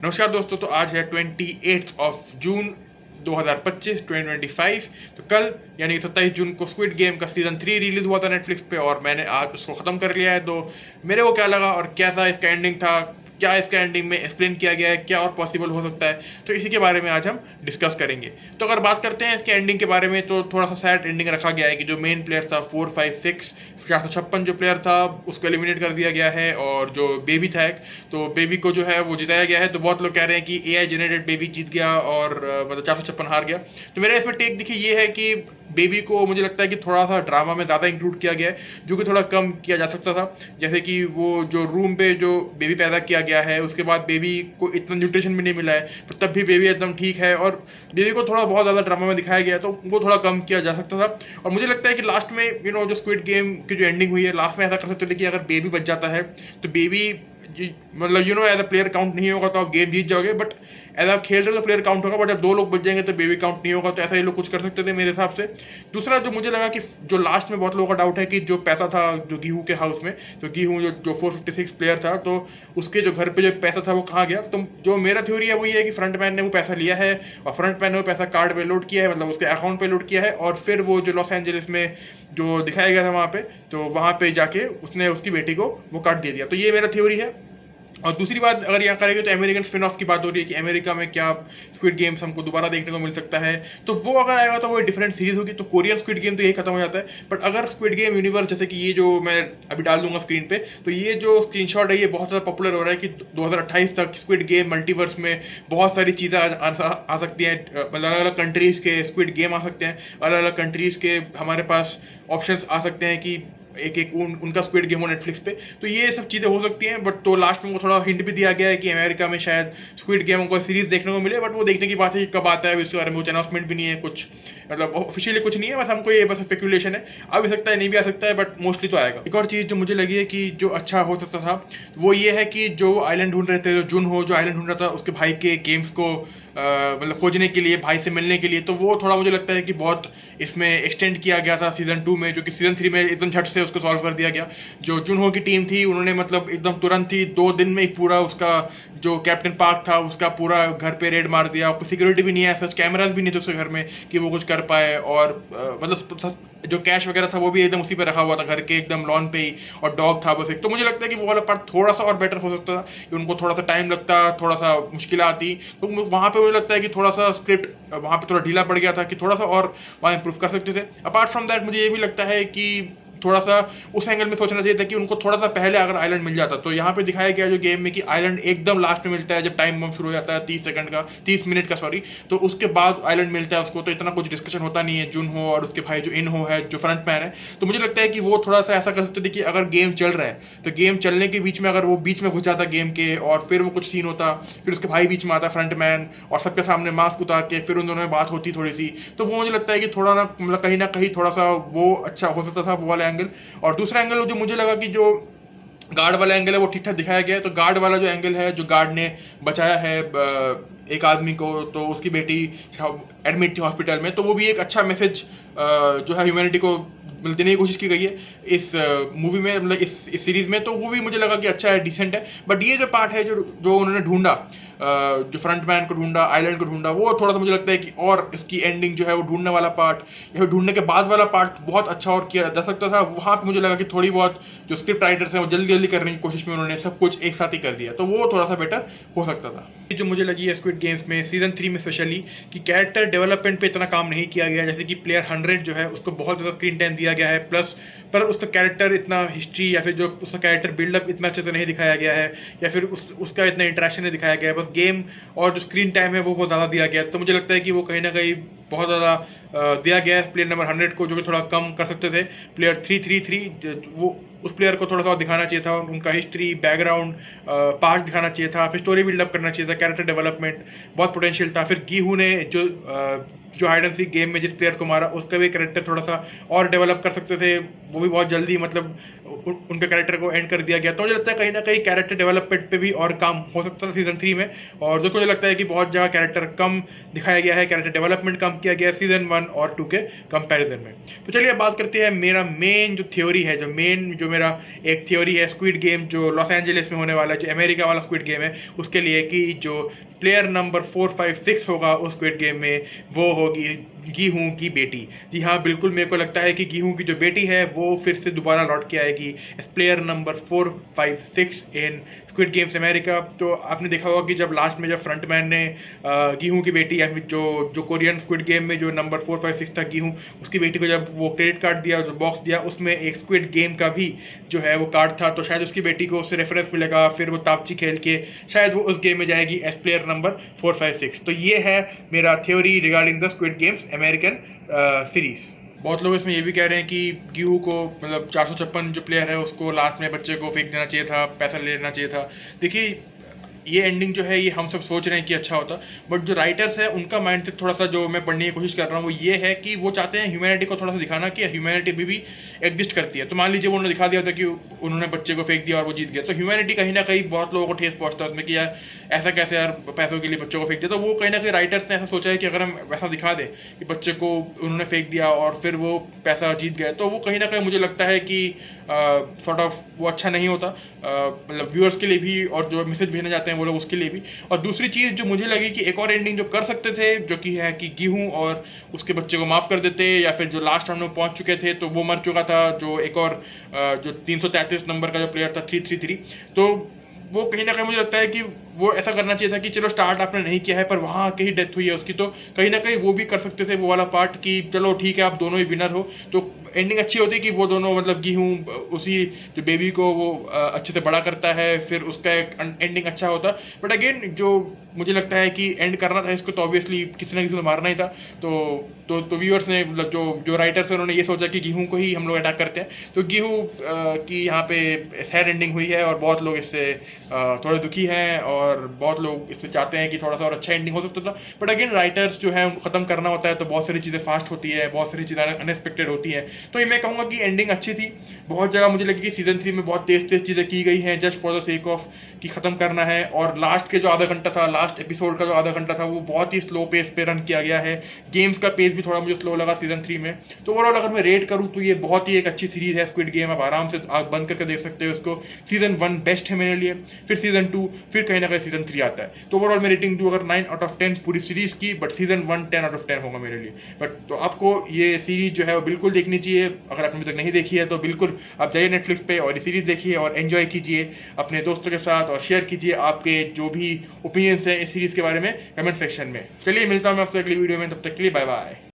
नमस्कार दोस्तों। तो आज है 28 ऑफ जून 2025। तो कल यानी 27 जून को स्क्विड गेम का सीजन 3 रिलीज हुआ था नेटफ्लिक्स पे और मैंने आज उसको ख़त्म कर लिया है। तो मेरे को क्या लगा और कैसा इसका एंडिंग था, क्या इसका एंडिंग में एक्सप्लेन किया गया है, क्या और पॉसिबल हो सकता है, तो इसी के बारे में आज हम डिस्कस करेंगे। तो अगर बात करते हैं इसके एंडिंग के बारे में तो थोड़ा सा सैड एंडिंग रखा गया है कि जो मेन प्लेयर था 4, 5, 6 456 जो प्लेयर था उसको एलिमिनेट कर दिया गया है और जो बेबी था एक, तो बेबी को जो है वो जिताया गया है। तो बहुत लोग कह रहे हैं कि एआई जनरेटेड बेबी जीत गया और मतलब 456 हार गया। तो मेरा इसमें टेक देखिए ये है कि बेबी को मुझे लगता है कि थोड़ा सा ड्रामा में ज़्यादा इंक्लूड किया गया है, जो कि थोड़ा कम किया जा सकता था। जैसे कि वो जो रूम पे जो बेबी पैदा किया गया है उसके बाद बेबी को इतना न्यूट्रिशन भी नहीं मिला है, पर तब भी बेबी एकदम ठीक है और बेबी को थोड़ा बहुत ज़्यादा ड्रामा में दिखाया गया है, तो वो थोड़ा कम किया जा सकता था। और मुझे लगता है कि लास्ट में जो स्क्विड गेम की जो एंडिंग हुई है, लास्ट में ऐसा कर सकते थे कि अगर बेबी बच जाता है तो बेबी मतलब एज अ प्लेयर काउंट नहीं होगा तो आप गेम जीत जाओगे, बट एज आप खेल रहे हो तो प्लेयर काउंट होगा। बट जब दो लोग बच जाएंगे तो बेबी काउंट नहीं होगा। तो ऐसा ये लोग कुछ कर सकते थे मेरे हिसाब से। दूसरा जो मुझे लगा कि जो लास्ट में बहुत लोगों का डाउट है कि जो पैसा था जो गेहूं के हाउस में, तो गेहूं जो 456 प्लेयर था, तो उसके जो घर पे जो पैसा था वो कहाँ गया। तो जो मेरा थ्योरी है वो ये है कि फ्रंट मैन ने वो पैसा लिया है और फ्रंट मैन ने वो पैसा कार्ड पे लोड किया है, मतलब उसके अकाउंट पे लोड किया है, और फिर वो जो लॉस एंजलिस में जो दिखाया गया था वहाँ पे, तो वहाँ पे जाके उसने उसकी बेटी को वो कार्ड दे दिया। तो ये मेरा थ्योरी है। और दूसरी बात अगर यहाँ करेंगे तो अमेरिकन स्पिन ऑफ की बात हो रही है कि अमेरिका में क्या स्क्विड गेम्स हमको दोबारा देखने को मिल सकता है। तो वो अगर आएगा तो वो डिफरेंट सीरीज होगी। तो कोरियन स्क्विड गेम तो यही खत्म हो जाता है। बट अगर स्क्विड गेम यूनिवर्स जैसे कि ये जो मैं अभी डाल दूंगा स्क्रीन पे, तो ये जो स्क्रीनशॉट है ये बहुत ज़्यादा पॉपुलर हो रहा है कि 2028 तक स्क्विड गेम मल्टीवर्स में बहुत सारी चीज़ें आ सकती हैं। मतलब अलग अलग कंट्रीज़ के स्क्विड गेम आ सकते हैं, अलग अलग कंट्रीज़ के हमारे पास ऑप्शंस आ सकते हैं कि एक एक उनका स्क्विड गेम हो नेटफ्लिक्स पे। तो ये सब चीज़ें हो सकती हैं। बट तो लास्ट में वो थोड़ा हिंट भी दिया गया है कि अमेरिका में शायद स्क्विड गेम को सीरीज देखने को मिले, बट वो देखने की बात है कि कब आता है इसके बारे में कुछ अनाउंसमेंट भी नहीं है, कुछ मतलब ऑफिशियली कुछ नहीं है। बस हमको ये बस स्पेकुलेशन है, आ भी सकता है नहीं भी आ सकता है, बट मोस्टली तो आएगा। एक और चीज़ जो मुझे लगी है कि जो अच्छा हो सकता था वो ये है कि जो आइलैंड ढूंढ रहे थे, जो जुन हो जो आइलैंड ढूंढ रहा था उसके भाई के गेम्स को मतलब खोजने के लिए, भाई से मिलने के लिए, तो वो थोड़ा मुझे लगता है कि बहुत इसमें एक्सटेंड किया गया था सीजन 2 में, जो कि सीजन 3 में एकदम झट से उसको सॉल्व कर दिया गया। जो जुनहो की टीम थी उन्होंने मतलब एकदम तुरंत ही 2 दिन में ही पूरा उसका जो कैप्टन पार्क था उसका पूरा घर पे रेड मार दिया। सिक्योरिटी भी नहीं है, सच कैमराज भी नहीं थे उसके घर में कि वो कुछ कर पाए, और मतलब जो कैश वगैरह था वो भी एकदम उसी पे रखा हुआ था घर के एकदम लॉन पे ही, और डॉग था बस एक। तो मुझे लगता है कि वो वाला पार्ट थोड़ा सा और बेटर हो सकता था कि उनको थोड़ा सा टाइम लगता, थोड़ा सा मुश्किल आती। तो वहाँ पे मुझे लगता है कि थोड़ा सा स्क्रिप्ट वहाँ पे थोड़ा ढीला पड़ गया था कि थोड़ा सा और वहाँ इंप्रूव कर सकते थे। अपार्ट फ्रॉम दैट मुझे ये भी लगता है कि थोड़ा सा उस एंगल में सोचना चाहिए था कि उनको थोड़ा सा पहले अगर आइलैंड मिल जाता। तो यहाँ पे दिखाया गया जो गेम में कि आइलैंड एकदम लास्ट में मिलता है जब टाइम बम शुरू हो जाता है 30 मिनट का सॉरी, तो उसके बाद आइलैंड मिलता है उसको। तो इतना कुछ डिस्कशन होता नहीं है जुन हो और उसके भाई जो इन हो है जो फ्रंट मैन है। तो मुझे लगता है कि वो थोड़ा सा ऐसा कर सकते थे कि अगर गेम चल रहा है तो गेम चलने के बीच में अगर वो बीच में घुस जाता गेम के और फिर वो कुछ सीन होता, फिर उसके भाई बीच में आता फ्रंट मैन और सबके सामने मास्क उतार के फिर उन दोनों में बात होती थोड़ी सी। तो वो मुझे लगता है कि थोड़ा ना मतलब कहीं ना कहीं थोड़ा सा वो अच्छा हो सकता था वो वाला एंगल। और दूसरा एंगल जो मुझे लगा कि जो गार्ड वाला एंगल है वो ठीक ठाक दिखाया गया है। तो गार्ड वाला जो एंगल है, जो गार्ड ने बचाया है एक आदमी को, तो उसकी बेटी एडमिट थी हॉस्पिटल में, तो वो भी एक अच्छा मैसेज जो है ह्यूमैनिटी को देने की कोशिश की गई है इस मूवी में, मतलब इस सीरीज में। तो वो भी मुझे लगा कि अच्छा है, डिसेंट है। बट ये जो पार्ट है जो उन्होंने ढूंढा, जो फ्रंट मैन को ढूंढा, आइलैंड को ढूंढा, वो थोड़ा सा मुझे लगता है कि और इसकी एंडिंग जो है वो ढूंढने वाला पार्ट या फिर ढूंढने के बाद वाला पार्ट बहुत अच्छा और किया जा सकता था। वहाँ पे मुझे लगा कि थोड़ी बहुत जो स्क्रिप्ट राइटर्स हैं वो जल्दी जल्दी करने की कोशिश में उन्होंने सब कुछ एक साथ ही कर दिया, तो वो थोड़ा सा बेटर हो सकता था। जो मुझे लगी है स्क्विड गेम्स में सीजन 3 में स्पेशली कि कैरेक्टर डेवलपमेंट पे इतना काम नहीं किया गया। जैसे कि प्लेयर 100 जो है उसको बहुत ज़्यादा स्क्रीन टाइम दिया गया है, प्लस पर उसका कैरेक्टर इतना हिस्ट्री या फिर जो उसका कैरेक्टर बिल्डअप इतना अच्छे से नहीं दिखाया गया है, या फिर उसका इतना इंटरेक्शन नहीं दिखाया गया है। बस गेम और जो स्क्रीन टाइम है वो बहुत ज़्यादा दिया गया है। तो मुझे लगता है कि वो कहीं ना कहीं बहुत ज़्यादा दिया गया है प्लेयर नंबर 100 को, जो कि थोड़ा कम कर सकते थे। प्लेयर 333 वो उस प्लेयर को थोड़ा सा दिखाना चाहिए था, उनका हिस्ट्री बैकग्राउंड पार्ट दिखाना चाहिए था, फिर स्टोरी बिल्डअप करना चाहिए था, कैरेक्टर डेवलपमेंट बहुत पोटेंशियल था। फिर गीहू ने जो हाइड एंड सीक गेम में जिस प्लेयर को मारा उसका भी कैरेक्टर थोड़ा सा और डेवलप कर सकते थे, वो भी बहुत जल्दी मतलब उनके कैरेक्टर को एंड कर दिया गया। तो मुझे लगता है कहीं ना कहीं कैरेक्टर डेवलपमेंट पे भी और काम हो सकता था सीजन 3 में, और जो मुझे लगता है कि बहुत जगह कैरेक्टर कम दिखाया गया है, कैरेक्टर डेवलपमेंट कम किया गया सीजन 1 और 2 के कंपैरिजन में। तो चलिए बात करते हैं मेरा मेन जो थ्योरी है, जो मेरा एक थ्योरी है स्क्विड गेम जो लॉस एंजलिस में होने वाला है, जो अमेरिका वाला स्क्विड गेम है, उसके लिए कि जो प्लेयर नंबर 4, 5, 6 होगा उस स्क्विड गेम में वो होगी गेहूं की बेटी। जी हाँ, बिल्कुल मेरे को लगता है कि गेहूं की जो बेटी है वो फिर से दोबारा लौट के आएगी एज प्लेयर नंबर 4, 5, 6 इन स्क्विड गेम्स अमेरिका। तो आपने देखा होगा कि जब लास्ट में जब फ्रंटमैन ने गेहूं की बेटी या फिर जो कोरियन स्क्विड गेम में जो नंबर 4, 5, 6 था गेहूं, उसकी बेटी को जब वो क्रेडिट कार्ड दिया, जो बॉक्स दिया, उसमें एक स्क्विड गेम का भी जो है वो कार्ड था। तो शायद उसकी बेटी को उससे रेफरेंस मिलेगा, फिर वो तापची खेल के शायद वो उस गेम में जाएगी एज प्लेयर नंबर 4, 5, 6। तो ये है मेरा theory regarding the squid games American series. बहुत लोग इसमें ये भी कह रहे हैं कि गेहूं को मतलब 456 जो प्लेयर है उसको लास्ट में बच्चे को फेंक देना चाहिए था, पैसा ले लेना चाहिए था। देखिए ये एंडिंग जो है ये हम सब सोच रहे हैं कि अच्छा होता, बट जो राइटर्स है उनका माइंड से थोड़ा सा जो मैं पढ़ने की कोशिश कर रहा हूँ वो ये है कि वो चाहते हैं ह्यूमैनिटी को थोड़ा सा दिखाना कि ह्यूमैनिटी भी एग्जिस्ट करती है। तो मान लीजिए वो उन्होंने दिखा दिया था कि उन्होंने बच्चे को फेंक दिया और वो जीत गया, तो ह्यूमैनिटी कहीं ना कहीं बहुत लोगों को ठेस पहुंचता है उसमें कि यार ऐसा कैसे यार पैसों के लिए बच्चों को फेंक दिया। तो वो कहीं ना कहीं राइटर्स ने ऐसा सोचा है कि अगर हम वैसा दिखा दें कि बच्चे को उन्होंने फेंक दिया और फिर वो पैसा जीत गए, तो वो कहीं ना कहीं मुझे लगता है कि सॉर्ट ऑफ वो अच्छा नहीं होता, मतलब व्यूअर्स के लिए भी और जो मैसेज भेजना चाहते हैं वो लोग उसके लिए भी। और दूसरी चीज़ जो मुझे लगी कि एक और एंडिंग जो कर सकते थे, जो कि है कि गेहूं और उसके बच्चे को माफ़ कर देते, या फिर जो लास्ट राउंड में पहुंच चुके थे तो वो मर चुका था, जो एक और जो 333 नंबर का जो प्लेयर था 333, तो वो कहीं ना कहीं मुझे लगता है कि वो ऐसा करना चाहिए था कि चलो स्टार्ट आपने नहीं किया है पर वहाँ आके ही डेथ हुई है उसकी, तो कहीं ना कहीं वो भी कर सकते थे वो वाला पार्ट कि चलो ठीक है आप दोनों ही विनर हो। तो एंडिंग अच्छी होती कि वो दोनों मतलब गेहूं उसी जो बेबी को वो अच्छे से बड़ा करता है, फिर उसका एक एंडिंग अच्छा होता। बट अगेन जो मुझे लगता है कि एंड करना था इसको तो ऑब्वियसली किसी ना किसी को मारना ही था। तो व्यूअर्स ने मतलब जो राइटर्स हैं उन्होंने ये सोचा कि गेहूं को ही हम लोग अटैक करते हैं, तो गेहूं की यहाँ पे सैड एंडिंग हुई है और बहुत लोग इससे थोड़े दुखी हैं और बहुत लोग इससे चाहते हैं कि थोड़ा सा और अच्छा एंडिंग हो सकता था। बट अगेन राइटर्स जो है उनको ख़त्म करना होता है तो बहुत सारी चीज़ें फास्ट होती है, बहुत सारी चीज़ें अनएक्सपेक्टेड होती हैं। तो ये मैं कहूँगा कि एंडिंग अच्छी थी। बहुत जगह मुझे लगी कि सीजन 3 में बहुत तेज तेज चीज़ें की गई हैं just for the sake of कि ख़त्म करना है, और लास्ट के जो आधा घंटा था, लास्ट एपिसोड का जो आधा घंटा था वो बहुत ही स्लो पेस पे रन किया गया है। गेम्स का पेस भी थोड़ा मुझे स्लो लगा सीजन 3 में। तो ओवरऑल अगर मैं रेट करूँ तो ये बहुत ही एक अच्छी सीरीज़ है स्क्विड गेम, आप आराम से आप बंद करके देख सकते हो उसको। सीजन 1 बेस्ट है मेरे लिए, फिर सीजन 2, फिर कहीं ना कहीं सीजन 3 आता है। तो ओवरऑल मैं रेटिंग दूँ अगर 9 आउट ऑफ 10 पूरी सीरीज़ की, बट सीजन 1 10 आउट ऑफ 10 होगा मेरे लिए। बट तो आपको ये सीरीज़ जो है वो बिल्कुल देखनी चाहिए, अगर आपने अभी तक नहीं देखी है तो बिल्कुल आप जाइए नेटफ्लिक्स पे और ये सीरीज़ देखिए और एंजॉय कीजिए अपने दोस्तों के साथ, और शेयर कीजिए आपके जो भी ओपिनियंस हैं इस सीरीज़ के बारे में कमेंट सेक्शन में। चलिए मिलता हूँ मैं आपसे अगली वीडियो में, तब तक के लिए बाय बाय।